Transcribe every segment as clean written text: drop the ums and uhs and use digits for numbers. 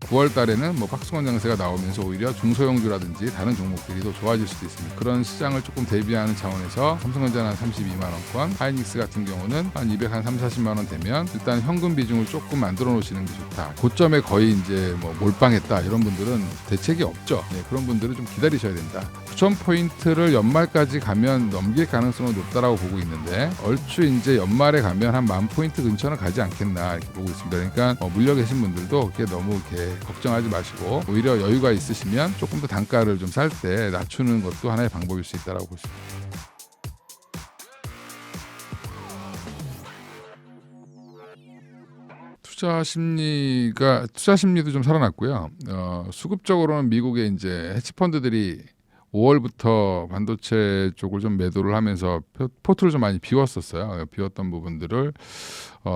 9월 달에는 뭐 박스권 장세가 나오면서 오히려 중소형주라든지 다른 종목들이 더 좋아질 수도 있습니다. 그런 시장을 조금 대비하는 차원에서 삼성전자는 한 32만 원권, 하이닉스 같은 경우는 한 230-40만 원 되면 일단 현금 비중을 조금 만들어 놓으시는 게 좋다. 고점에 거의 이제 뭐 몰빵했다 이런 분들은 대책이 없죠. 네, 그런 분들은 좀 기다리셔야 된다. 9,000포인트를 연말까지 가면 넘길 가능성은 높다라고 보고 있는데 얼추 이제 연말에 가면 한 10,000포인트 근처는 가지 않겠나 이렇게 보고 있습니다. 그러니까 물려 계신 분들도 그렇게 너무 이렇게 걱정하지 마시고 오히려 여유가 있으시면 조금 더 단가를 좀 살 때 낮추는 것도 하나의 방법일 수 있다라고 볼 수 있습니다. 투자 심리도 좀 살아났고요. 수급적으로는 미국의 이제 헤지펀드들이 5월부터 반도체 쪽을 좀 매도를 하면서 포트를 좀 많이 비웠었어요. 비웠던 부분들을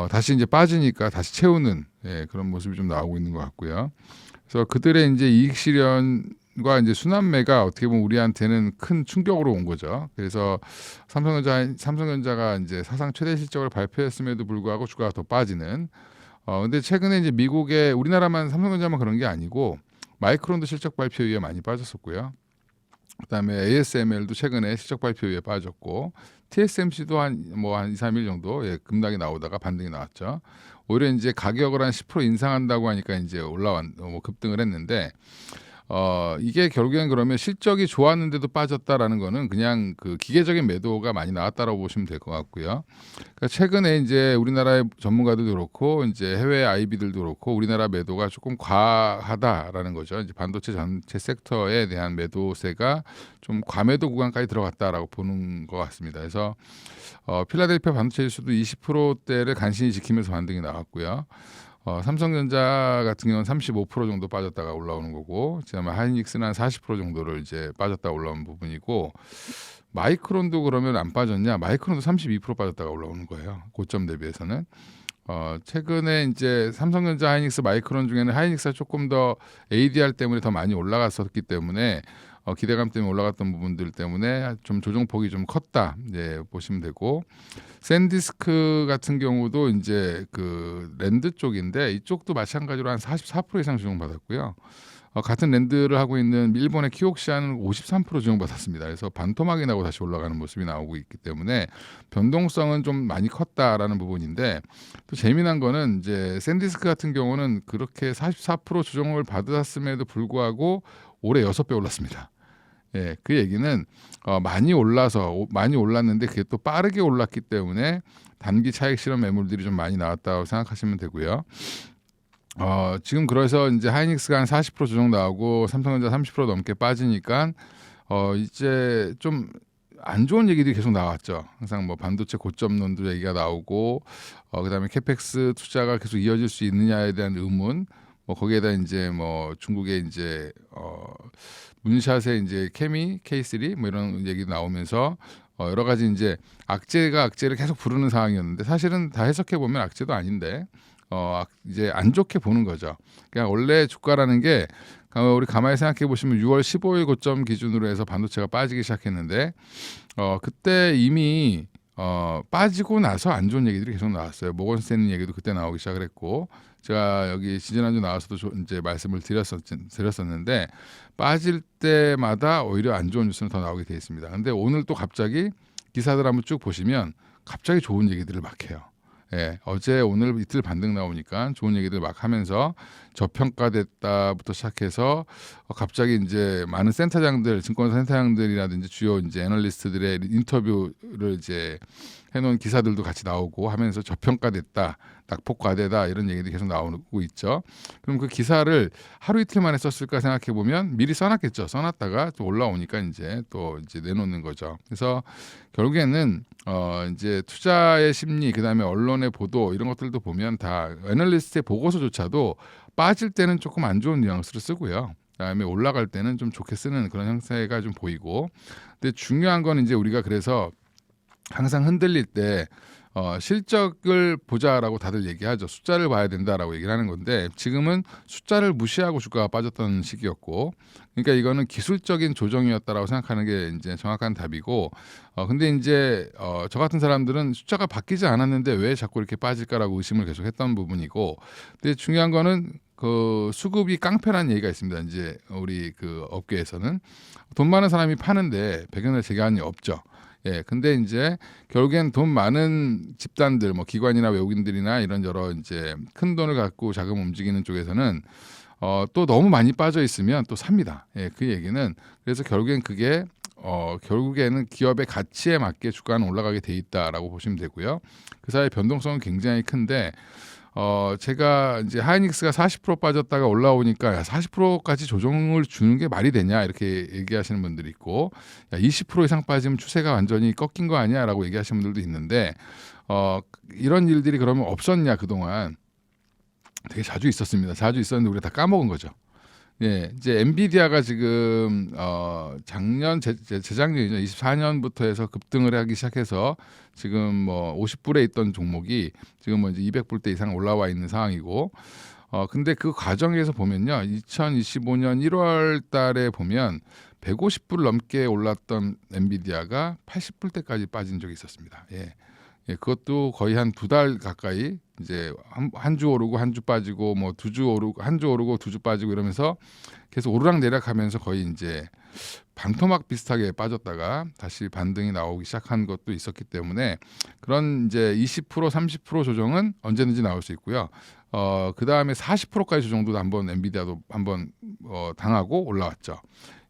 다시 이제 빠지니까 다시 채우는 그런 모습이 좀 나오고 있는 것 같고요. 그래서 그들의 이제 이익 실현과 이제 순환매가 어떻게 보면 우리한테는 큰 충격으로 온 거죠. 그래서 삼성전자가 이제 사상 최대 실적을 발표했음에도 불구하고 주가가 더 빠지는. 근데 최근에 이제 미국의 우리나라만 삼성전자만 그런 게 아니고 마이크론도 실적 발표 이후에 많이 빠졌었고요. 그다음에 ASML도 최근에 실적 발표 이후에 빠졌고 TSMC도 한 2, 3일 정도 급락이 나오다가 반등이 나왔죠. 오히려 이제 가격을 한 10% 인상한다고 하니까 이제 급등을 했는데 이게 결국엔 그러면 실적이 좋았는데도 빠졌다라는 거는 그냥 그 기계적인 매도가 많이 나왔다라고 보시면 될 것 같고요. 그러니까 최근에 이제 우리나라의 전문가들도 그렇고 이제 해외 IB들도 그렇고 우리나라 매도가 조금 과하다라는 거죠. 이제 반도체 전체 섹터에 대한 매도세가 좀 과매도 구간까지 들어갔다라고 보는 것 같습니다. 그래서 필라델피아 반도체 지수도 20%대를 간신히 지키면서 반등이 나왔고요. 삼성전자 같은 경우는 35% 정도 빠졌다가 올라오는 거고, 그다음에 하이닉스는 한 40% 정도를 이제 빠졌다가 올라오는 부분이고, 마이크론도 그러면 안 빠졌냐? 마이크론도 32% 빠졌다가 올라오는 거예요. 고점 대비해서는. 최근에 이제 삼성전자, 하이닉스, 마이크론 중에는 하이닉스가 조금 더 ADR 때문에 더 많이 올라갔었기 때문에 기대감 때문에 올라갔던 부분들 때문에 좀 조정폭이 좀 컸다 보시면 되고, 샌디스크 같은 경우도 이제 그 랜드 쪽인데 이쪽도 마찬가지로 한 44% 이상 조정받았고요. 같은 랜드를 하고 있는 일본의 키옥시아는 53% 조정받았습니다. 그래서 반토막이 나고 다시 올라가는 모습이 나오고 있기 때문에 변동성은 좀 많이 컸다라는 부분인데, 또 재미난 거는 이제 샌디스크 같은 경우는 그렇게 44% 조정을 받았음에도 불구하고 올해 6배 올랐습니다. 그 얘기는 많이 올랐는데 그게 또 빠르게 올랐기 때문에 단기 차익 실현 매물들이 좀 많이 나왔다고 생각하시면 되고요. 지금 그래서 이제 하이닉스가 한 40% 조정 나오고 삼성전자 30% 넘게 빠지니까 이제 좀 안 좋은 얘기들이 계속 나왔죠. 항상 뭐 반도체 고점론도 얘기가 나오고, 그다음에 캐펙스 투자가 계속 이어질 수 있느냐에 대한 의문, 거기에다 이제 중국의 이제 문샷의 이제 케미 K3 이런 얘기 나오면서 여러 가지 이제 악재가 악재를 계속 부르는 상황이었는데, 사실은 다 해석해 보면 악재도 아닌데 이제 안 좋게 보는 거죠. 그냥 원래 주가라는 게 우리 가만히 생각해 보시면 6월 15일 고점 기준으로 해서 반도체가 빠지기 시작했는데 그때 이미 빠지고 나서 안 좋은 얘기들이 계속 나왔어요. 모건 스탠리 얘기도 그때 나오기 시작을 했고, 제가 여기 지지난주 나와서도 이제 말씀을 드렸었는데 빠질 때마다 오히려 안 좋은 뉴스는 더 나오게 돼 있습니다. 근데 오늘 또 갑자기 기사들 한번 쭉 보시면 갑자기 좋은 얘기들을 막 해요. 어제 오늘 이틀 반등 나오니까 좋은 얘기들 막 하면서 저평가됐다부터 시작해서 갑자기 이제 많은 증권사 센터장들이라든지 주요 이제 애널리스트들의 인터뷰를 이제 해놓은 기사들도 같이 나오고 하면서 저평가됐다, 낙폭과대다 이런 얘기들이 계속 나오고 있죠. 그럼 그 기사를 하루 이틀 만에 썼을까 생각해 보면 미리 써놨겠죠. 써놨다가 또 올라오니까 이제 내놓는 거죠. 그래서 결국에는 이제 투자의 심리, 그다음에 언론의 보도 이런 것들도 보면 다 애널리스트의 보고서조차도 빠질 때는 조금 안 좋은 뉘앙스를 쓰고요. 그다음에 올라갈 때는 좀 좋게 쓰는 그런 형태가 좀 보이고, 근데 중요한 건 이제 우리가 그래서 항상 흔들릴 때 실적을 보자라고 다들 얘기하죠. 숫자를 봐야 된다라고 얘기를 하는 건데, 지금은 숫자를 무시하고 주가가 빠졌던 시기였고, 그러니까 이거는 기술적인 조정이었다라고 생각하는 게 이제 정확한 답이고, 근데 이제 저 같은 사람들은 숫자가 바뀌지 않았는데 왜 자꾸 이렇게 빠질까라고 의심을 계속 했던 부분이고, 근데 중요한 거는 그 수급이 깡패라는 얘기가 있습니다. 이제 우리 그 업계에서는 돈 많은 사람이 파는데 배경에 재간이 없죠. 예, 근데 이제 결국엔 돈 많은 집단들, 뭐 기관이나 외국인들이나 이런 여러 이제 큰 돈을 갖고 자금 움직이는 쪽에서는 또 너무 많이 빠져 있으면 또 삽니다. 예, 그 얘기는 그래서 결국엔 그게 결국에는 기업의 가치에 맞게 주가는 올라가게 돼 있다라고 보시면 되고요. 그 사이의 변동성은 굉장히 큰데 제가 이제 하이닉스가 40% 빠졌다가 올라오니까 야, 40%까지 조정을 주는 게 말이 되냐 이렇게 얘기하시는 분들이 있고, 야, 20% 이상 빠지면 추세가 완전히 꺾인 거 아니야라고 얘기하시는 분들도 있는데 이런 일들이 그러면 없었냐? 그동안 되게 자주 있었습니다. 자주 있었는데 우리가 다 까먹은 거죠. 예, 이제 엔비디아가 지금 작년 재작년이죠. 24년부터 해서 급등을 하기 시작해서 지금 뭐 50불에 있던 종목이 지금 뭐 이제 200불대 이상 올라와 있는 상황이고, 근데 그 과정에서 보면요, 2025년 1월 달에 보면 150불 넘게 올랐던 엔비디아가 80불대까지 빠진 적이 있었습니다. 예. 예, 그것도 거의 한 2달 가까이 이제 한 주 오르고 한 주 빠지고 뭐 2주 오르고 한 주 오르고 2주 빠지고 이러면서 계속 오르락내리락하면서 거의 이제 반토막 비슷하게 빠졌다가 다시 반등이 나오기 시작한 것도 있었기 때문에 그런 이제 20% 30% 조정은 언제든지 나올 수 있고요. 그 다음에 40%까지 조정도 한번 엔비디아도 한번 당하고 올라왔죠.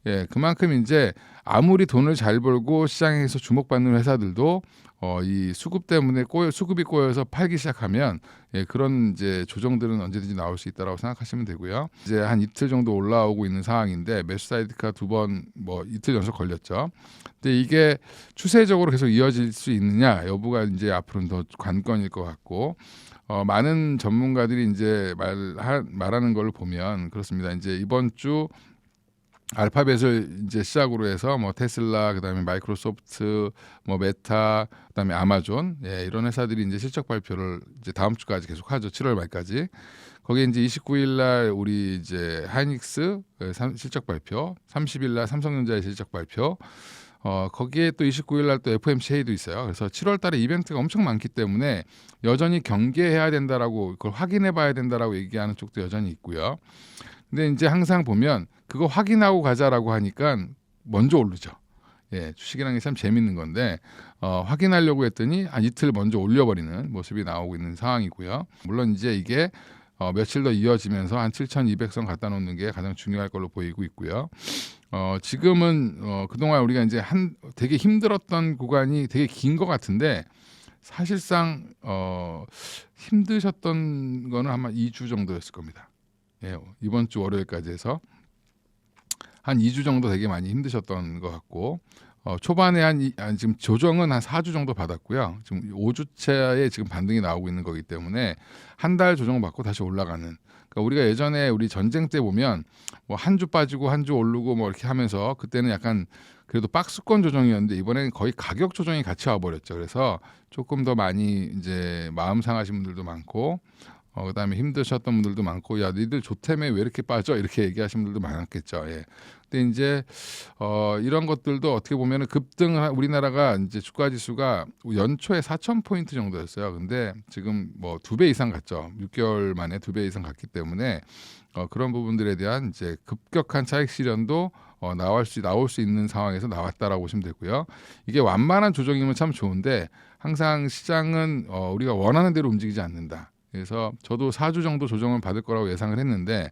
예, 그만큼 이제 아무리 돈을 잘 벌고 시장에서 주목받는 회사들도 이 수급 때문에 수급이 꼬여서 팔기 시작하면 예, 그런 이제 조정들은 언제든지 나올 수 있다라고 생각하시면 되고요. 이제 한 이틀 정도 올라오고 있는 상황인데 매수 사이드가 2번 뭐 이틀 연속 걸렸죠. 근데 이게 추세적으로 계속 이어질 수 있느냐 여부가 이제 앞으로는 더 관건일 것 같고, 많은 전문가들이 이제 말하는 걸 보면 그렇습니다. 이제 이번 주 알파벳을 이제 시작으로 해서 뭐 테슬라, 그다음에 마이크로소프트, 뭐 메타, 그다음에 아마존, 예, 이런 회사들이 이제 실적 발표를 이제 다음 주까지 계속 하죠. 7월 말까지. 거기에 이제 29일 날 우리 이제 하이닉스 실적 발표, 30일 날 삼성전자의 실적 발표. 거기에 또 29일 날 또 FOMC도 있어요. 그래서 7월 달에 이벤트가 엄청 많기 때문에 여전히 경계해야 된다라고, 그걸 확인해 봐야 된다라고 얘기하는 쪽도 여전히 있고요. 근데 이제 항상 보면 그거 확인하고 가자라고 하니까 먼저 오르죠. 예, 주식이라는 게 참 재밌는 건데 확인하려고 했더니 한 이틀 먼저 올려버리는 모습이 나오고 있는 상황이고요. 물론 이제 이게 며칠 더 이어지면서 한 7,200선 갖다 놓는 게 가장 중요할 걸로 보이고 있고요. 지금은 그동안 우리가 이제 되게 힘들었던 구간이 되게 긴 것 같은데 사실상 힘드셨던 거는 아마 2주 정도였을 겁니다. 예, 이번 주 월요일까지 해서 한 2주 정도 되게 많이 힘드셨던 것 같고, 초반에 지금 조정은 한 4주 정도 받았고요. 지금 5주차에 지금 반등이 나오고 있는 거기 때문에 한 달 조정 받고 다시 올라가는. 그러니까 우리가 예전에 우리 전쟁 때 보면 뭐 한 주 빠지고 한 주 오르고 뭐 이렇게 하면서 그때는 약간 그래도 박스권 조정이었는데 이번에는 거의 가격 조정이 같이 와버렸죠. 그래서 조금 더 많이 이제 마음 상하신 분들도 많고, 그다음에 힘드셨던 분들도 많고, 야 니들 좋다며 왜 이렇게 빠져 이렇게 얘기하시는 분들도 많았겠죠. 예. 근데 이제 이런 것들도 어떻게 보면은 급등, 우리나라가 이제 주가 지수가 연초에 4,000포인트 정도였어요. 근데 지금 뭐 2배 이상 갔죠. 6개월 만에 2배 이상 갔기 때문에 그런 부분들에 대한 이제 급격한 차익 실현도 나올 수 있는 상황에서 나왔다라고 보시면 되고요. 이게 완만한 조정이면 참 좋은데 항상 시장은 우리가 원하는 대로 움직이지 않는다. 그래서 저도 4주 정도 조정을 받을 거라고 예상을 했는데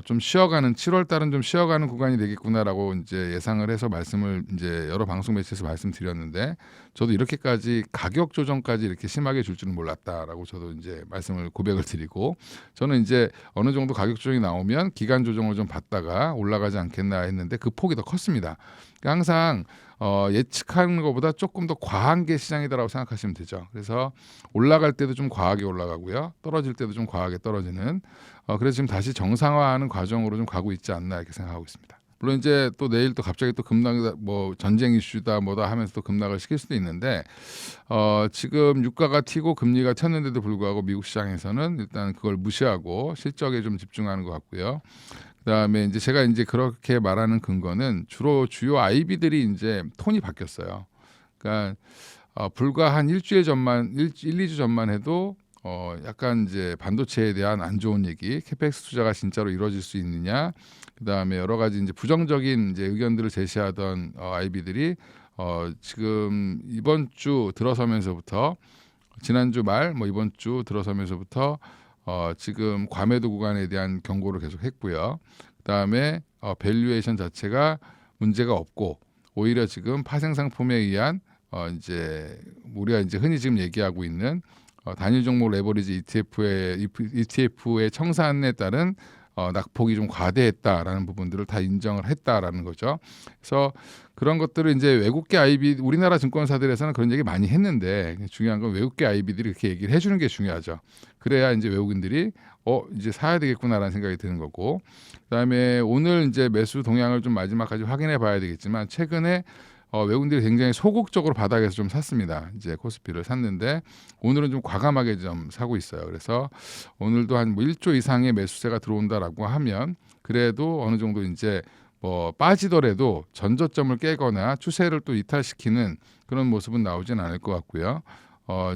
좀 쉬어가는 7월 달은 좀 쉬어가는 구간이 되겠구나라고 이제 예상을 해서 말씀을 이제 여러 방송 매체에서 말씀드렸는데, 저도 이렇게까지 가격 조정까지 이렇게 심하게 줄 줄은 몰랐다라고 저도 이제 말씀을 고백을 드리고, 저는 이제 어느 정도 가격 조정이 나오면 기간 조정을 좀 받다가 올라가지 않겠나 했는데 그 폭이 더 컸습니다. 그러니까 항상 예측하는 것보다 조금 더 과한 게 시장이다라고 생각하시면 되죠. 그래서 올라갈 때도 좀 과하게 올라가고요, 떨어질 때도 좀 과하게 떨어지는, 그래서 지금 다시 정상화하는 과정으로 좀 가고 있지 않나 이렇게 생각하고 있습니다. 물론 이제 또 내일 또 갑자기 또 급락, 뭐 전쟁 이슈다 뭐다 하면서 또 급락을 시킬 수도 있는데, 지금 유가가 튀고 금리가 튀었는데도 불구하고 미국 시장에서는 일단 그걸 무시하고 실적에 좀 집중하는 것 같고요. 그다음에 이제 제가 이제 그렇게 말하는 근거는 주로 주요 IB들이 이제 톤이 바뀌었어요. 그러니까 불과 한 일주일 전만 1, 2주 전만 해도 약간 이제 반도체에 대한 안 좋은 얘기, 캐펙스 투자가 진짜로 이루어질 수 있느냐, 그다음에 여러 가지 이제 부정적인 이제 의견들을 제시하던 IB들이 지금 이번 주 들어서면서부터 지난주 말 뭐 이번 주 들어서면서부터 지금 과매도 구간에 대한 경고를 계속했고요. 그다음에 밸류에이션 자체가 문제가 없고 오히려 지금 파생 상품에 의한 이제 우리가 이제 흔히 지금 얘기하고 있는 단일 종목 레버리지 ETF의 청산에 따른 낙폭이 좀 과대했다라는 부분들을 다 인정을 했다라는 거죠. 그래서 그런 것들을 이제 외국계 IB, 우리나라 증권사들에서는 그런 얘기 많이 했는데 중요한 건 외국계 IB들이 그렇게 얘기를 해주는 게 중요하죠. 그래야 이제 외국인들이 이제 사야 되겠구나라는 생각이 드는 거고, 그다음에 오늘 이제 매수 동향을 좀 마지막까지 확인해 봐야 되겠지만 최근에 외국인들이 굉장히 소극적으로 바닥에서 좀 샀습니다. 이제 코스피를 샀는데 오늘은 좀 과감하게 좀 사고 있어요. 그래서 오늘도 한 뭐 1조 이상의 매수세가 들어온다라고 하면 그래도 어느 정도 이제 뭐 빠지더라도 전저점을 깨거나 추세를 또 이탈시키는 그런 모습은 나오진 않을 것 같고요.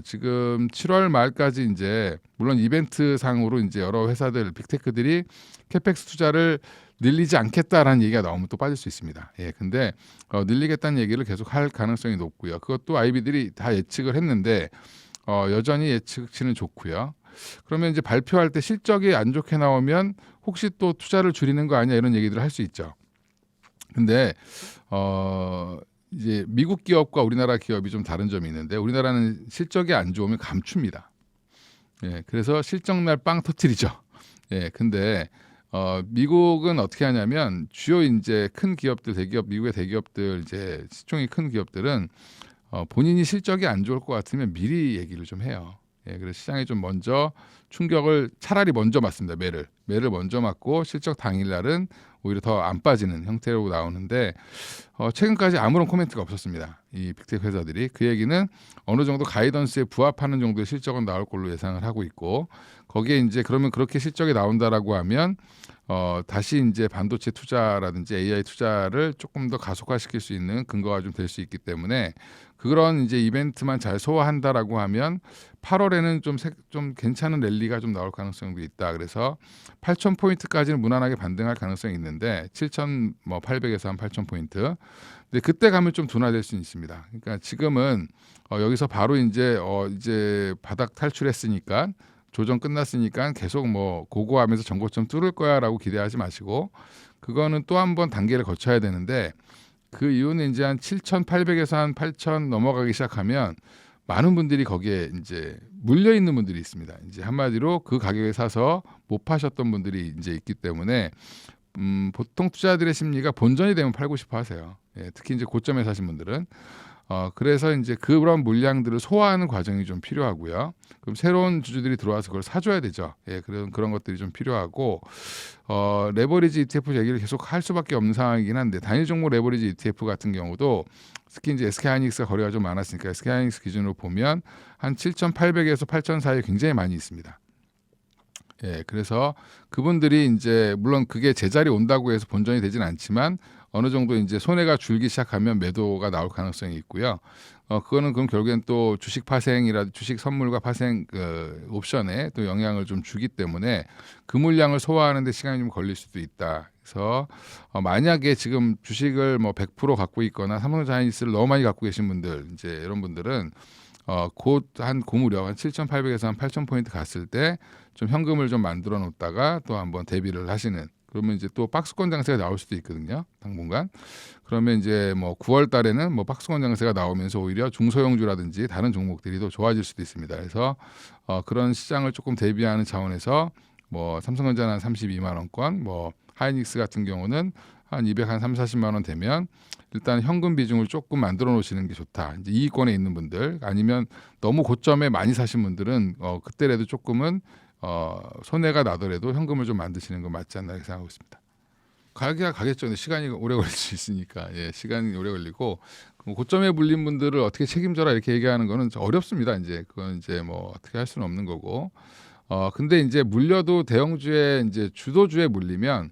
지금 7월 말까지 이제 물론 이벤트 상으로 이제 여러 회사들 빅테크들이 캐펙스 투자를 늘리지 않겠다라는 얘기가 나오면 또 빠질 수 있습니다. 예, 근데 늘리겠다는 얘기를 계속 할 가능성이 높고요. 그것도 IB들이 다 예측을 했는데 여전히 예측치는 좋고요. 그러면 이제 발표할 때 실적이 안 좋게 나오면 혹시 또 투자를 줄이는 거 아니야 이런 얘기들을 할 수 있죠. 근데 이제 미국 기업과 우리나라 기업이 좀 다른 점이 있는데 우리나라는 실적이 안 좋으면 감춥니다. 예, 그래서 실적날 빵 터뜨리죠. 예, 근데 미국은 어떻게 하냐면 주요 이제 큰 기업들, 대기업, 미국의 대기업들 이제 시총이 큰 기업들은 본인이 실적이 안 좋을 것 같으면 미리 얘기를 좀 해요. 예, 그래서 시장에 좀 먼저 충격을 차라리 먼저 맞습니다. 매를 먼저 맞고 실적 당일날은 오히려 더 안 빠지는 형태로 나오는데 최근까지 아무런 코멘트가 없었습니다. 이 빅테크 회사들이 그 얘기는 어느 정도 가이던스에 부합하는 정도의 실적은 나올 걸로 예상을 하고 있고 거기에 이제 그러면 그렇게 실적이 나온다라고 하면 다시 이제 반도체 투자라든지 AI 투자를 조금 더 가속화시킬 수 있는 근거가 좀 될 수 있기 때문에 그런 이제 이벤트만 잘 소화한다라고 하면 8월에는 좀 괜찮은 랠리가 좀 나올 가능성도 있다. 그래서 8,000포인트까지는 무난하게 반등할 가능성이 있는데 7,800에서 한 8,000포인트. 근데 그때 가면 좀 둔화될 수 있습니다. 그러니까 지금은 여기서 바로 이제 바닥 탈출했으니까 조정 끝났으니까 계속 뭐 고고하면서 전고점 뚫을 거야라고 기대하지 마시고 그거는 또 한 번 단계를 거쳐야 되는데 그 이유는 이제 한 7,800에서 한 8,000 넘어가기 시작하면 많은 분들이 거기에 이제 물려 있는 분들이 있습니다. 이제 한마디로 그 가격에 사서 못 파셨던 분들이 이제 있기 때문에 보통 투자들의 심리가 본전이 되면 팔고 싶어 하세요. 예, 특히 이제 고점에 사신 분들은 그래서 이제 그런 물량들을 소화하는 과정이 좀 필요하고요. 그럼 새로운 주주들이 들어와서 그걸 사줘야 되죠. 예, 그런 것들이 좀 필요하고 레버리지 ETF 얘기를 계속 할 수밖에 없는 상황이긴 한데 단일 종목 레버리지 ETF 같은 경우도 특히 이제 SK하이닉스가 거래가 좀 많았으니까 SK하이닉스 기준으로 보면 한 7,800에서 8,000 사이에 굉장히 많이 있습니다. 예, 그래서 그분들이 이제 물론 그게 제자리 온다고 해서 본전이 되진 않지만 어느 정도 이제 손해가 줄기 시작하면 매도가 나올 가능성이 있고요. 그거는 그럼 결국엔 또 주식 파생이라 주식 선물과 파생 옵션에 또 영향을 좀 주기 때문에 그 물량을 소화하는데 시간이 좀 걸릴 수도 있다. 그래서 만약에 지금 주식을 뭐 100% 갖고 있거나 삼성자이언츠를 너무 많이 갖고 계신 분들 이제 이런 분들은 곧 한 고무력 한 7,800에서 한 8,000포인트 갔을 때 좀 현금을 좀 만들어 놓다가 또 한번 대비를 하시는 그러면 이제 또 박스권 장세가 나올 수도 있거든요. 당분간. 그러면 이제 뭐 9월 달에는 뭐 박스권 장세가 나오면서 오히려 중소형주라든지 다른 종목들이 더 좋아질 수도 있습니다. 그래서 그런 시장을 조금 대비하는 차원에서 뭐 삼성전자는 한 32만 원권, 뭐 하이닉스 같은 경우는 한 230, 40만 원 되면 일단 현금 비중을 조금 만들어 놓으시는 게 좋다. 이제 이익권에 있는 분들 아니면 너무 고점에 많이 사신 분들은 그때라도 조금은 손해가 나더라도 현금을 좀 만드시는 건 맞지 않나 생각하고 있습니다. 가기가 가겠죠. 근데 시간이 오래 걸릴 수 있으니까 예, 시간이 오래 걸리고 고점에 물린 분들을 어떻게 책임져라 이렇게 얘기하는 거는 어렵습니다. 이제 그건 이제 뭐 어떻게 할 수는 없는 거고. 근데 이제 물려도 대형주에 이제 주도주에 물리면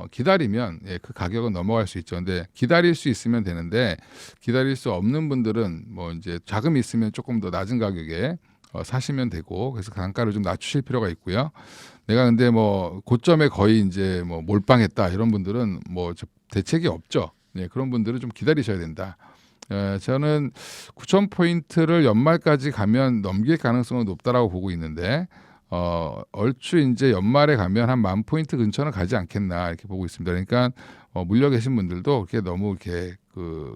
기다리면 예, 그 가격은 넘어갈 수 있죠. 근데 기다릴 수 있으면 되는데 기다릴 수 없는 분들은 뭐 이제 자금이 있으면 조금 더 낮은 가격에 사시면 되고, 그래서 단가를 좀 낮추실 필요가 있고요. 내가 근데 뭐 고점에 거의 이제 뭐 몰빵했다 이런 분들은 뭐 대책이 없죠. 네, 그런 분들은 좀 기다리셔야 된다. 저는 9,000포인트를 연말까지 가면 넘길 가능성은 높다라고 보고 있는데, 얼추 이제 연말에 가면 한 10,000포인트 근처는 가지 않겠나 이렇게 보고 있습니다. 그러니까 물려 계신 분들도 그렇게 너무 이렇게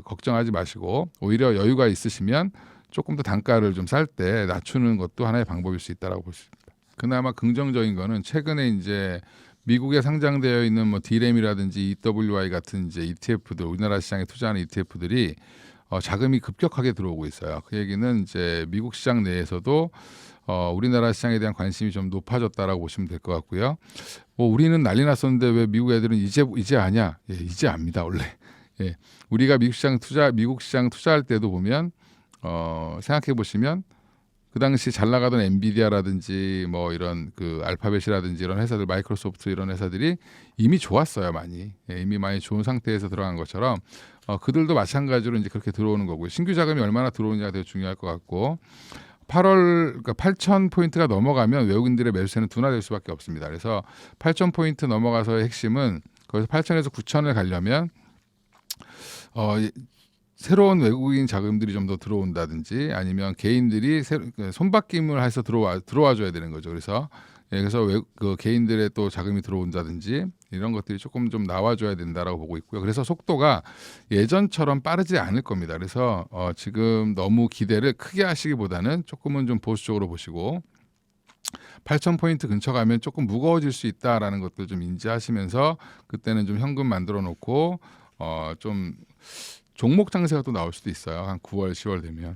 걱정하지 마시고, 오히려 여유가 있으시면 조금 더 단가를 좀 쌀 때 낮추는 것도 하나의 방법일 수 있다라고 볼 수 있습니다. 그나마 긍정적인 거는 최근에 이제 미국에 상장되어 있는 뭐 D램이라든지 EWI 같은 이제 ETF들, 우리나라 시장에 투자하는 ETF들이 자금이 급격하게 들어오고 있어요. 그 얘기는 이제 미국 시장 내에서도 우리나라 시장에 대한 관심이 좀 높아졌다라고 보시면 될 것 같고요. 뭐 우리는 난리 났었는데 왜 미국 애들은 이제 아냐? 예, 이제 압니다 원래. 예, 우리가 미국 시장 투자할 때도 보면 생각해 보시면 그 당시 잘 나가던 엔비디아라든지 뭐 이런 그 알파벳이라든지 이런 회사들, 마이크로소프트 이런 회사들이 이미 좋았어요 많이. 예, 이미 많이 좋은 상태에서 들어간 것처럼 그들도 마찬가지로 이제 그렇게 들어오는 거고요. 신규 자금이 얼마나 들어오느냐가 되게 중요할 것 같고, 8,000포인트가 넘어가면 외국인들의 매수세는 둔화될 수밖에 없습니다. 그래서 8,000포인트 넘어가서의 핵심은 거기서 8,000에서 9,000을 가려면 새로운 외국인 자금들이 좀 더 들어온다든지 아니면 개인들이 손바뀜을 해서 들어와 줘야 되는 거죠. 그래서 그 개인들의 또 자금이 들어온다든지 이런 것들이 조금 좀 나와줘야 된다라고 보고 있고요. 그래서 속도가 예전처럼 빠르지 않을 겁니다. 그래서 지금 너무 기대를 크게 하시기보다는 조금은 좀 보수적으로 보시고, 8,000포인트 근처 가면 조금 무거워질 수 있다라는 것들 좀 인지하시면서 그때는 좀 현금 만들어 놓고 좀 종목 장세가 또 나올 수도 있어요. 한 9월, 10월 되면.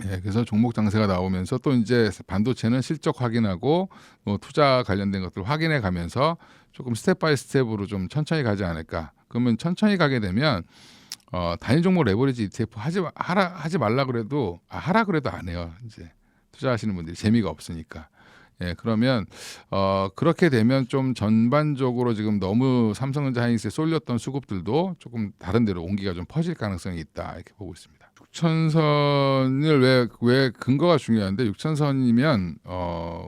예, 그래서 종목 장세가 나오면서 또 이제 반도체는 실적 확인하고 뭐 투자 관련된 것들 확인해 가면서 조금 스텝 바이 스텝으로 좀 천천히 가지 않을까. 그러면 천천히 가게 되면 단일 종목 레버리지 ETF 하지 말라 그래도 하라 그래도 안 해요. 이제 투자하시는 분들이 재미가 없으니까. 예, 그러면 그렇게 되면 좀 전반적으로 지금 너무 삼성전자 하이닉스에 쏠렸던 수급들도 조금 다른 데로 온기가 좀 퍼질 가능성이 있다 이렇게 보고 있습니다. 6천선을 왜 근거가 중요한데, 6천선이면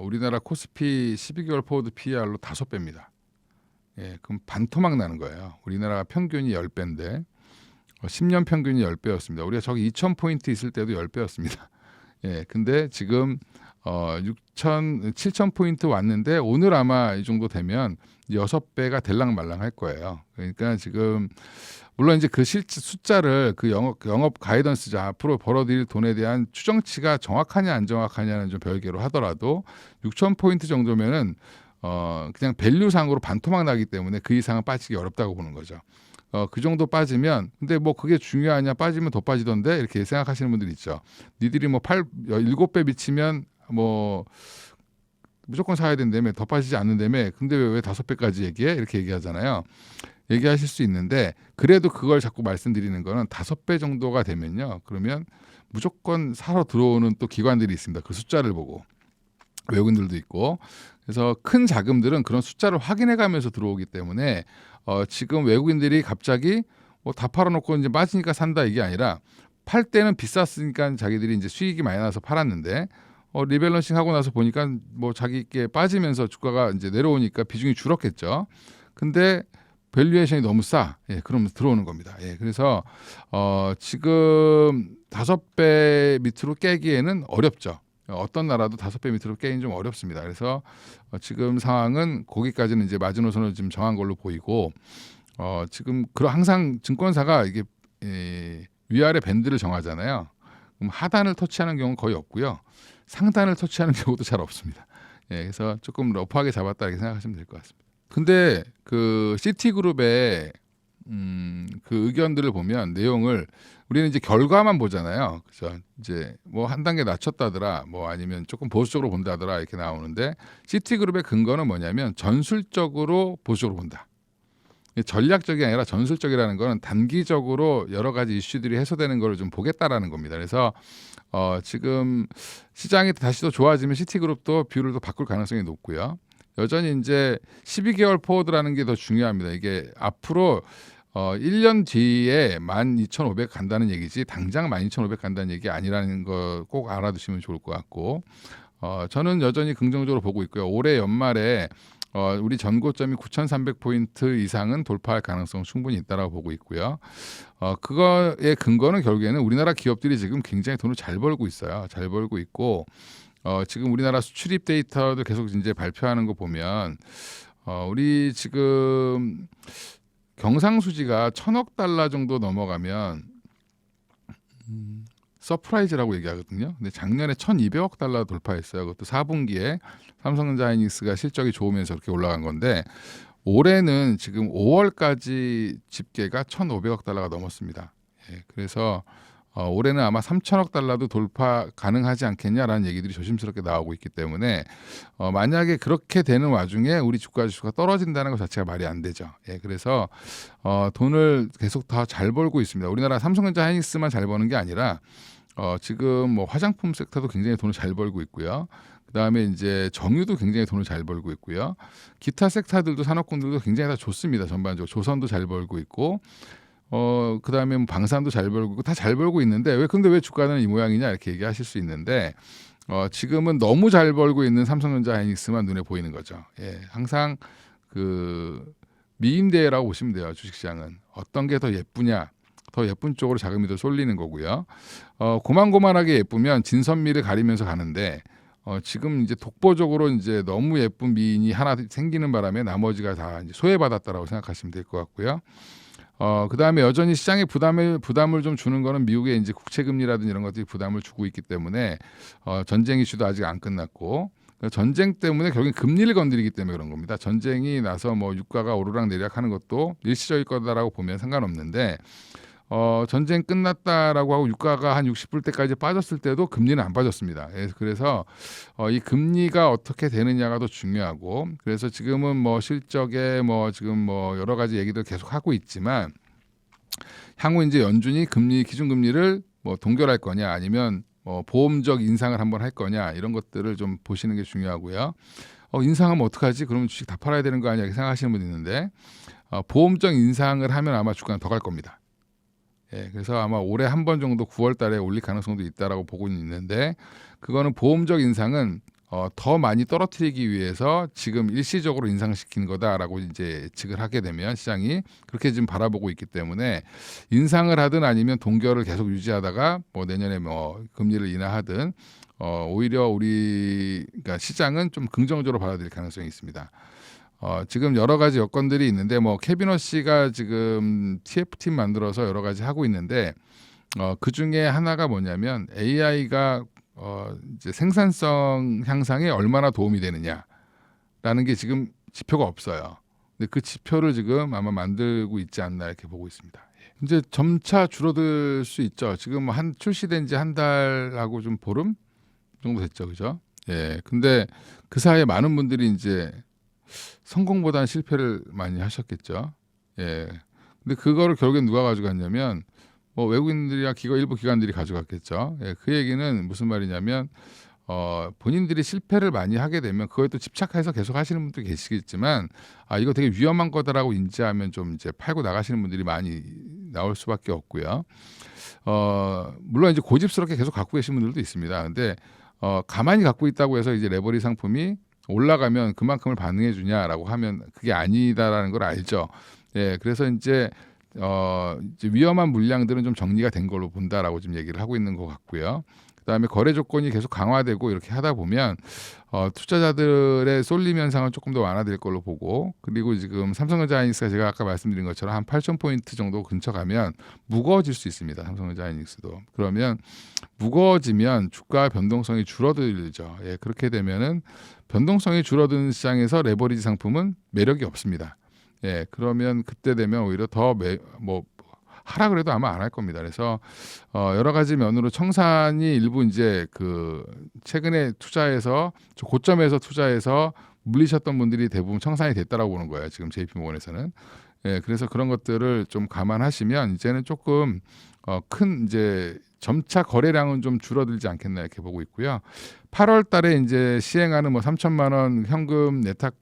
우리나라 코스피 12개월 포워드 PER로 5배입니다. 예, 그럼 반토막 나는 거예요. 우리나라 평균이 10배인데 10년 평균이 10배였습니다. 우리가 저기 2,000포인트 있을 때도 10배였습니다. 예, 근데 지금 7,000포인트 왔는데 오늘 아마 이 정도 되면 6배가 될랑말랑 할 거예요. 그러니까 지금 물론 이제 그 숫자를 그 영업 가이던스죠. 앞으로 벌어들일 돈에 대한 추정치가 정확하냐 안 정확하냐는 좀 별개로 하더라도 6,000포인트 정도면은 그냥 밸류상으로 반토막 나기 때문에 그 이상은 빠지기 어렵다고 보는 거죠. 그 정도 빠지면, 근데 뭐 그게 중요하냐, 빠지면 더 빠지던데 이렇게 생각하시는 분들 있죠. 니들이 뭐 7배 미치면 뭐 무조건 사야 된다며, 더 빠지지 않는다며, 근데 왜 5배까지 얘기해? 이렇게 얘기하잖아요. 얘기하실 수 있는데, 그래도 그걸 자꾸 말씀드리는 거는 5배 정도가 되면요, 그러면 무조건 사러 들어오는 또 기관들이 있습니다. 그 숫자를 보고. 외국인들도 있고. 그래서 큰 자금들은 그런 숫자를 확인해 가면서 들어오기 때문에 지금 외국인들이 갑자기 뭐 다 팔아놓고 이제 빠지니까 산다 이게 아니라, 팔 때는 비쌌으니까 자기들이 이제 수익이 많이 나서 팔았는데 리밸런싱 하고 나서 보니까 뭐 자기께 빠지면서 주가가 이제 내려오니까 비중이 줄었겠죠. 근데 밸류에이션이 너무 싸. 예, 그러면 들어오는 겁니다. 예, 그래서 지금 5배 밑으로 깨기에는 어렵죠. 어떤 나라도 5배 밑으로 깨기는 좀 어렵습니다. 그래서 지금 상황은 거기까지는 이제 마지노선을 지금 정한 걸로 보이고, 지금 항상 증권사가 이게 위아래 밴드를 정하잖아요. 그럼 하단을 터치하는 경우는 거의 없고요. 상단을 터치하는 경우도 잘 없습니다. 예, 그래서 조금 러프하게 잡았다 이렇게 생각하시면 될 것 같습니다. 근데 그 시티그룹의 그 의견들을 보면 내용을 우리는 이제 결과만 보잖아요. 그래서 이제 뭐 한 단계 낮췄다더라, 뭐 아니면 조금 보수적으로 본다더라 이렇게 나오는데, 시티그룹의 근거는 뭐냐면 전술적으로 보수적으로 본다. 전략적이 아니라 전술적이라는 거는 단기적으로 여러 가지 이슈들이 해소되는 걸 좀 보겠다라는 겁니다. 그래서 지금 시장이 다시 더 좋아지면 시티그룹도 뷰를 더 바꿀 가능성이 높고요. 여전히 이제 12개월 포워드라는 게 더 중요합니다. 이게 앞으로 1년 뒤에 12,500 간다는 얘기지 당장 12,500 간다는 얘기 아니라는 거 꼭 알아두시면 좋을 것 같고, 저는 여전히 긍정적으로 보고 있고요. 올해 연말에 우리 전고점이 9,300포인트 이상은 돌파할 가능성 충분히 있다라고 보고 있고요. 그거의 근거는 결국에는 우리나라 기업들이 지금 굉장히 돈을 잘 벌고 있어요. 잘 벌고 있고, 지금 우리나라 수출입 데이터도 계속 이제 발표하는 거 보면, 우리 지금 경상수지가 1,000억 달러 정도 넘어가면 서프라이즈라고 얘기하거든요. 근데 작년에 1,200억 달러 돌파했어요. 그것도 4분기에 삼성전자 하이닉스가 실적이 좋으면서 그렇게 올라간 건데, 올해는 지금 5월까지 집계가 1,500억 달러가 넘었습니다. 예, 그래서 올해는 아마 3,000억 달러도 돌파 가능하지 않겠냐라는 얘기들이 조심스럽게 나오고 있기 때문에, 만약에 그렇게 되는 와중에 우리 주가 지수가 떨어진다는 것 자체가 말이 안 되죠. 예, 그래서 돈을 계속 더 잘 벌고 있습니다. 우리나라 삼성전자 하이닉스만 잘 버는 게 아니라 지금 뭐 화장품 섹터도 굉장히 돈을 잘 벌고 있고요. 그다음에 이제 정유도 굉장히 돈을 잘 벌고 있고요. 기타 섹터들도 산업군들도 굉장히 다 좋습니다. 전반적으로 조선도 잘 벌고 있고, 그다음에 뭐 방산도 잘 벌고 있고 다 잘 벌고 있는데 근데 왜 주가는 이 모양이냐 이렇게 얘기하실 수 있는데, 지금은 너무 잘 벌고 있는 삼성전자 하이닉스만 눈에 보이는 거죠. 예, 항상 그 미임대라고 보시면 돼요. 주식시장은 어떤 게 더 예쁘냐, 더 예쁜 쪽으로 자금이 더 쏠리는 거고요. 고만고만하게 예쁘면 진선미를 가리면서 가는데, 지금 이제 독보적으로 이제 너무 예쁜 미인이 하나 생기는 바람에 나머지가 다 이제 소외받았다라고 생각하시면 될 것 같고요. 그다음에 여전히 시장에 부담을 좀 주는 거는 미국의 이제 국채 금리라든지 이런 것들이 부담을 주고 있기 때문에, 전쟁 이슈도 아직 안 끝났고, 전쟁 때문에 결국엔 금리를 건드리기 때문에 그런 겁니다. 전쟁이 나서 뭐 유가가 오르락 내리락 하는 것도 일시적일 거다라고 보면 상관없는데, 전쟁 끝났다라고 하고 유가가 한 60불대까지 빠졌을 때도 금리는 안 빠졌습니다. 그래서 이 금리가 어떻게 되느냐가 더 중요하고, 그래서 지금은 뭐 실적에 뭐 지금 뭐 여러 가지 얘기들 계속 하고 있지만, 향후 이제 연준이 기준금리를 뭐 동결할 거냐 아니면 보험적 인상을 한번 할 거냐 이런 것들을 좀 보시는 게 중요하고요. 인상하면 어떡하지? 그러면 주식 다 팔아야 되는 거 아니야? 이렇게 생각하시는 분이 있는데, 보험적 인상을 하면 아마 주가는 더 갈 겁니다. 예, 그래서 아마 올해 한 번 정도 9월 달에 올릴 가능성도 있다라고 보고는 있는데, 그거는 보험적 인상은 더 많이 떨어뜨리기 위해서 지금 일시적으로 인상시킨 거다라고 이제 예측을 하게 되면 시장이 그렇게 지금 바라보고 있기 때문에, 인상을 하든 아니면 동결을 계속 유지하다가 뭐 내년에 뭐 금리를 인하하든 오히려 그러니까 시장은 좀 긍정적으로 받아들일 가능성이 있습니다. 지금 여러 가지 여건들이 있는데, 뭐 캐비넛 씨가 지금 TF팀 만들어서 여러 가지 하고 있는데, 그 중에 하나가 뭐냐면 AI가 이제 생산성 향상에 얼마나 도움이 되느냐라는 게 지금 지표가 없어요. 근데 그 지표를 지금 아마 만들고 있지 않나 이렇게 보고 있습니다. 이제 점차 줄어들 수 있죠. 지금 출시된 지 한 달하고 좀 보름 정도 됐죠, 그죠? 예. 근데 그 사이에 많은 분들이 이제 성공보다는 실패를 많이 하셨겠죠. 예. 근데 그거를 결국엔 누가 가져갔냐면 뭐 외국인들이나 일부 기관들이 가져갔겠죠. 예. 그 얘기는 무슨 말이냐면, 본인들이 실패를 많이 하게 되면 그거에 또 집착해서 계속 하시는 분도 계시겠지만, 이거 되게 위험한 거다라고 인지하면 좀 이제 팔고 나가시는 분들이 많이 나올 수밖에 없고요. 물론 이제 고집스럽게 계속 갖고 계신 분들도 있습니다. 근데 가만히 갖고 있다고 해서 이제 레버리 상품이 올라가면 그만큼을 반응해 주냐라고 하면 그게 아니다라는 걸 알죠. 예, 그래서 이제 위험한 물량들은 좀 정리가 된 걸로 본다라고 지금 얘기를 하고 있는 것 같고요. 그다음에 거래 조건이 계속 강화되고 이렇게 하다 보면 투자자들의 쏠림 현상은 조금 더 완화될 걸로 보고, 그리고 지금 삼성전자 하이닉스가 제가 아까 말씀드린 것처럼 한 8,000포인트 정도 근처 가면 무거워질 수 있습니다. 삼성전자 하이닉스도. 그러면 무거워지면 주가 변동성이 줄어들죠. 예, 그렇게 되면은 변동성이 줄어드는 시장에서 레버리지 상품은 매력이 없습니다. 예, 그러면 그때 되면 오히려 더 하라 그래도 아마 안 할 겁니다. 그래서 여러 가지 면으로 청산이 일부 이제 그 최근에 고점에서 투자해서 물리셨던 분들이 대부분 청산이 됐다라고 보는 거예요. 지금 JP모건에서는. 예, 그래서 그런 것들을 좀 감안하시면 이제는 조금 큰 이제 점차 거래량은 좀 줄어들지 않겠나 이렇게 보고 있고요. 8월 달에 이제 시행하는 뭐 3천만 원 현금 내탁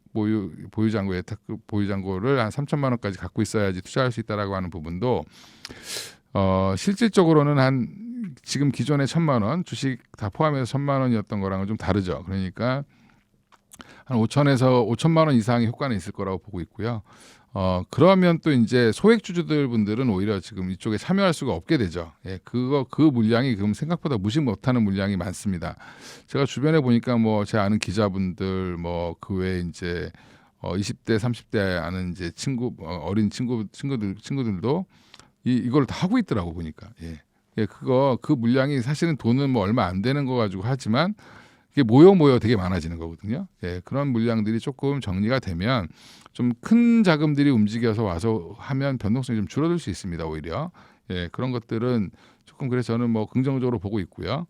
보유잔고, 예탁 보유잔고를 한 3천만 원까지 갖고 있어야지 투자할 수 있다라고 하는 부분도 실질적으로는 한 지금 기존의 1,000만 원 주식 다 포함해서 1,000만 원이었던 거랑은 좀 다르죠. 그러니까 한 5천에서 5천만 원 이상의 효과는 있을 거라고 보고 있고요. 그러면 또 이제 소액주주들 분들은 오히려 지금 이쪽에 참여할 수가 없게 되죠. 예, 그 물량이 그럼 생각보다 무시 못하는 물량이 많습니다. 제가 주변에 보니까 뭐 제 아는 기자분들 뭐 그 외에 이제 20대, 30대 아는 이제 어린 친구들도 이걸 다 하고 있더라고 보니까. 예, 그 물량이 사실은 돈은 뭐 얼마 안 되는 거 가지고 하지만 이게 모여 되게 많아지는 거거든요. 예, 그런 물량들이 조금 정리가 되면 좀 큰 자금들이 움직여서 와서 하면 변동성이 좀 줄어들 수 있습니다. 오히려 그런 것들은 조금 그래서 저는 뭐 긍정적으로 보고 있고요.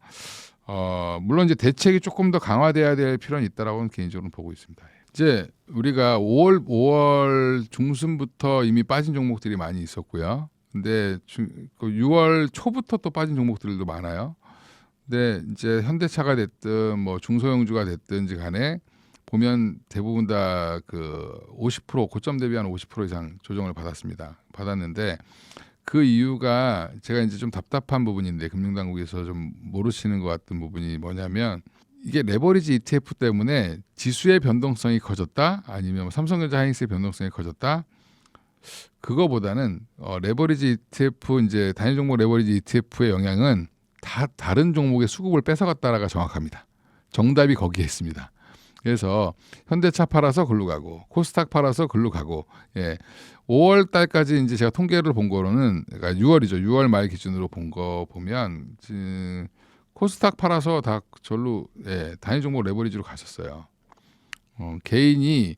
물론 이제 대책이 조금 더 강화돼야 될 필요는 있다라고는 개인적으로 보고 있습니다. 이제 우리가 5월 중순부터 이미 빠진 종목들이 많이 있었고요. 근데 6월 초부터 또 빠진 종목들도 많아요. 근데 이제 현대차가 됐든 뭐 중소형주가 됐든지 간에 보면 대부분 다 그 50% 고점 대비 한 50% 이상 조정을 받았는데 그 이유가 제가 이제 좀 답답한 부분인데 금융당국에서 좀 모르시는 것 같은 부분이 뭐냐면 이게 레버리지 ETF 때문에 지수의 변동성이 커졌다 아니면 삼성전자 하이닉스의 변동성이 커졌다 그거보다는 레버리지 ETF 이제 단일 종목 레버리지 ETF의 영향은 다 다른 종목의 수급을 뺏어갔다라가 정확합니다. 정답이 거기에 있습니다. 그래서 현대차 팔아서 글로 가고 코스닥 팔아서 글로 가고 5월 달까지 이제 제가 통계를 본 거로는 그러니까 6월이죠. 6월 말 기준으로 본 거 보면 코스닥 팔아서 다 절로 단일 종목 레버리지로 갔었어요. 개인이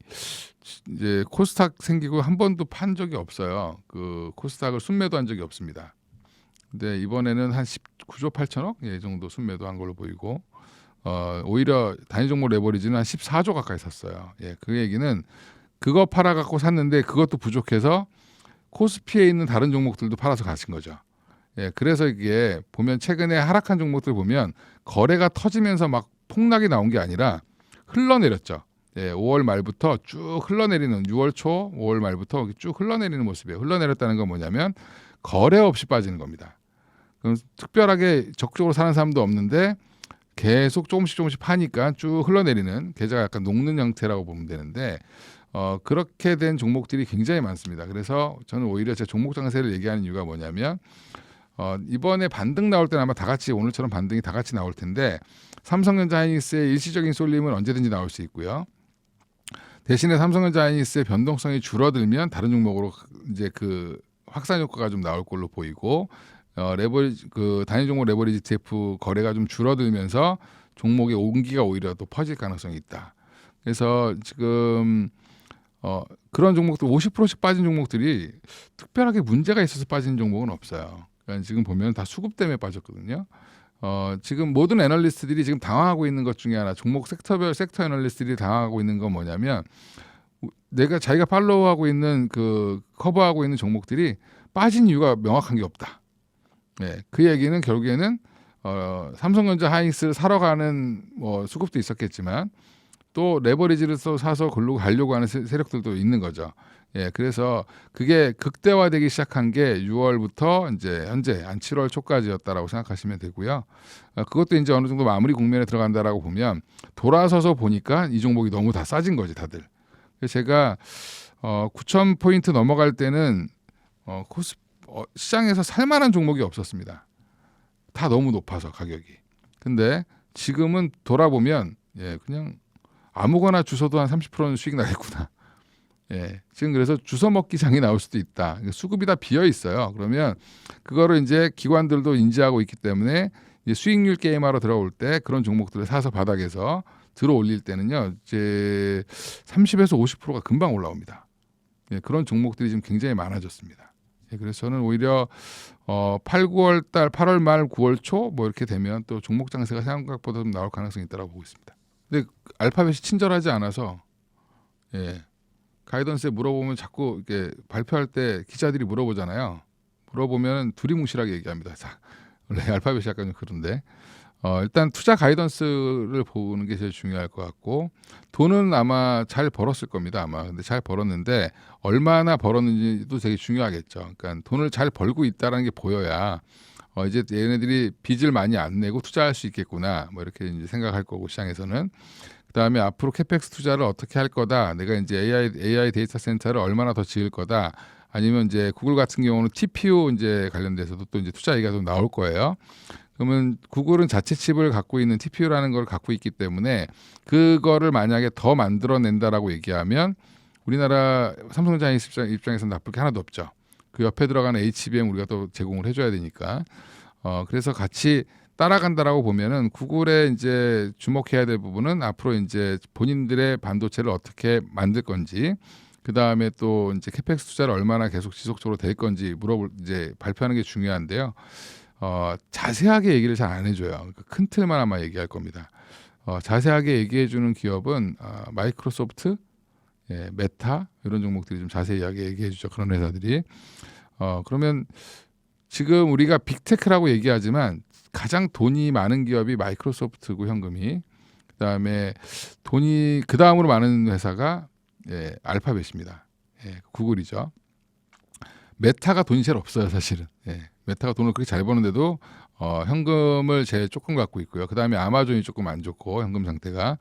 이제 코스닥 생기고 한 번도 판 적이 없어요. 그 코스닥을 순매도한 적이 없습니다. 근데 이번에는 한 19조 8천억 정도 순매도한 걸로 보이고 오히려 단일 종목 레버리지는 한 14조 가까이 샀어요. 그 얘기는 그거 팔아 갖고 샀는데 그것도 부족해서 코스피에 있는 다른 종목들도 팔아서 가신 거죠. 그래서 이게 보면 최근에 하락한 종목들 보면 거래가 터지면서 막 폭락이 나온 게 아니라 흘러내렸죠. 5월 말부터 쭉 흘러내리는 6월 초 5월 말부터 쭉 흘러내리는 모습이에요. 흘러내렸다는 건 뭐냐면 거래 없이 빠지는 겁니다. 그럼 특별하게 적극적으로 사는 사람도 없는데 계속 조금씩 파니까 쭉 흘러내리는 계좌가 약간 녹는 형태라고 보면 되는데 그렇게 된 종목들이 굉장히 많습니다. 그래서 저는 오히려 제 종목 장세를 얘기하는 이유가 뭐냐면 이번에 반등 나올 때는 아마 다 같이 오늘처럼 반등이 다 같이 나올 텐데 삼성전자 하이닉스의 일시적인 쏠림은 언제든지 나올 수 있고요. 대신에 삼성전자 하이닉스의 변동성이 줄어들면 다른 종목으로 이제 그 확산 효과가 좀 나올 걸로 보이고 단일 종목 레버리지 ETF 거래가 좀 줄어들면서 종목의 온기가 오히려 또 퍼질 가능성이 있다. 그래서 지금 그런 종목들 50%씩 빠진 종목들이 특별하게 문제가 있어서 빠진 종목은 없어요. 그러니까 지금 보면 다 수급 때문에 빠졌거든요. 지금 모든 애널리스트들이 지금 당황하고 있는 것 중에 하나, 종목 섹터 애널리스트들이 당황하고 있는 건 뭐냐면 자기가 팔로우하고 있는 커버하고 있는 종목들이 빠진 이유가 명확한 게 없다. 그 얘기는 결국에는 삼성전자 하이닉스를 사러 가는 수급도 있었겠지만 또 레버리지를 사서 글로 가려고 하는 세력들도 있는 거죠. 그래서 그게 극대화되기 시작한 게 6월부터 이제 현재 한 7월 초까지였다라고 생각하시면 되고요. 그것도 이제 어느 정도 마무리 국면에 들어간다라고 보면 돌아서서 보니까 이 종목이 너무 다 싸진 거지 다들. 그래서 제가 9,000포인트 넘어갈 때는 시장에서 살만한 종목이 없었습니다. 다 너무 높아서 가격이. 근데 지금은 돌아보면 그냥 아무거나 주워도 한 30%는 수익 나겠구나. 지금 그래서 주워 먹기 장이 나올 수도 있다. 수급이 다 비어 있어요. 그러면 그거를 이제 기관들도 인지하고 있기 때문에 이제 수익률 게임하러 들어올 때 그런 종목들을 사서 바닥에서 들어 올릴 때는요, 이제 30에서 50%가 금방 올라옵니다. 그런 종목들이 지금 굉장히 많아졌습니다. 그래서 저는 오히려 8, 9월 달, 8월 말, 9월 초 뭐 이렇게 되면 또 종목 장세가 생각보다 좀 나올 가능성이 있다고 보고 있습니다. 근데 알파벳이 친절하지 않아서 가이던스에 물어보면 자꾸 이렇게 발표할 때 기자들이 물어보잖아요. 물어보면 두리뭉실하게 얘기합니다. 원래 알파벳이 약간 좀 그런데 일단 투자 가이던스를 보는 게 제일 중요할 것 같고 돈은 아마 잘 벌었을 겁니다. 아마 근데 잘 벌었는데 얼마나 벌었는지도 되게 중요하겠죠. 그러니까 돈을 잘 벌고 있다는 게 보여야 이제 얘네들이 빚을 많이 안 내고 투자할 수 있겠구나 뭐 이렇게 이제 생각할 거고 시장에서는 그다음에 앞으로 캐펙스 투자를 어떻게 할 거다. 내가 이제 AI 데이터 센터를 얼마나 더 지을 거다. 아니면 이제 구글 같은 경우는 TPU 이제 관련돼서도 또 이제 투자 얘기가 좀 나올 거예요. 그러면 구글은 자체 칩을 갖고 있는 TPU라는 걸 갖고 있기 때문에 그거를 만약에 더 만들어낸다라고 얘기하면 우리나라 삼성전자 입장에서는 나쁠 게 하나도 없죠. 그 옆에 들어가는 HBM 우리가 또 제공을 해줘야 되니까. 그래서 같이 따라간다라고 보면은 구글에 이제 주목해야 될 부분은 앞으로 이제 본인들의 반도체를 어떻게 만들 건지, 그 다음에 또 이제 캐펙스 투자를 얼마나 계속 지속적으로 될 건지 이제 발표하는 게 중요한데요. 자세하게 얘기를 잘 안 해줘요. 그러니까 큰 틀만 아마 얘기할 겁니다. 자세하게 얘기해주는 기업은 마이크로소프트, 메타 이런 종목들이 좀 자세하게 얘기해주죠. 그런 회사들이. 그러면 지금 우리가 빅테크라고 얘기하지만 가장 돈이 많은 기업이 마이크로소프트고 현금이. 그다음에 돈이 그 다음으로 많은 회사가 알파벳입니다. 구글이죠. 메타가 돈이 제일 없어요, 사실은. 메타가 돈을 그렇게 잘 버는데도 현금을 제일 조금 갖고 있고요. 그 다음에 아마존이 조금 안 좋고 현금 상태가.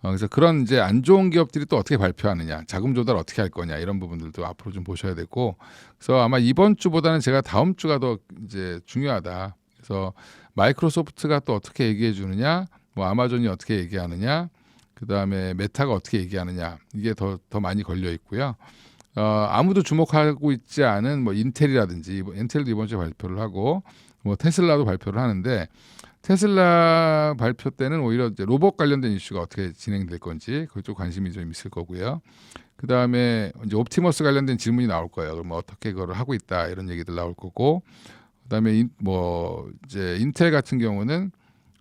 그래서 그런 이제 안 좋은 기업들이 또 어떻게 발표하느냐, 자금 조달 어떻게 할 거냐 이런 부분들도 앞으로 좀 보셔야 되고. 그래서 아마 이번 주보다는 제가 다음 주가 더 이제 중요하다. 그래서 마이크로소프트가 또 어떻게 얘기해 주느냐, 뭐 아마존이 어떻게 얘기하느냐, 그 다음에 메타가 어떻게 얘기하느냐 이게 더 많이 걸려 있고요. 아무도 주목하고 있지 않은 뭐 인텔이라든지 인텔도 이번 주에 발표를 하고 뭐 테슬라도 발표를 하는데 테슬라 발표 때는 오히려 이제 로봇 관련된 이슈가 어떻게 진행될 건지 그쪽 관심이 좀 있을 거고요. 그 다음에 이제 옵티머스 관련된 질문이 나올 거예요. 그럼 어떻게 그걸 하고 있다 이런 얘기들 나올 거고, 그 다음에 뭐 이제 인텔 같은 경우는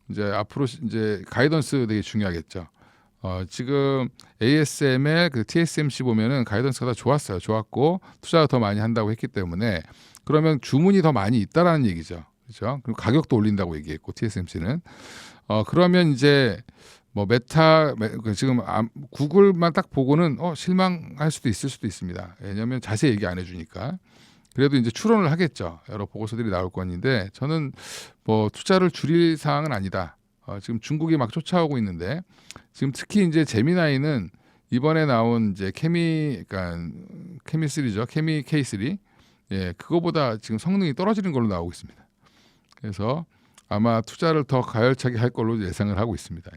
이제 앞으로 이제 가이던스 되게 중요하겠죠. 지금 ASML 그 TSMC 보면은 가이던스가 다 좋았어요. 좋았고 투자가 더 많이 한다고 했기 때문에 그러면 주문이 더 많이 있다라는 얘기죠. 그렇죠? 그리고 가격도 올린다고 얘기했고 TSMC는 그러면 이제 뭐 메타 지금 구글만 딱 보고는 실망할 수도 있을 수도 있습니다. 왜냐하면 자세히 얘기 안 해주니까. 그래도 이제 추론을 하겠죠. 여러 보고서들이 나올 건데 저는 뭐 투자를 줄일 사항은 아니다. 지금 중국이 막 쫓아오고 있는데 지금 특히 이제 제미나이는 이번에 나온 이제 그러니까 케미3죠. 케미 K3. 그거보다 지금 성능이 떨어지는 걸로 나오고 있습니다. 그래서 아마 투자를 더 가열차게 할 걸로 예상을 하고 있습니다.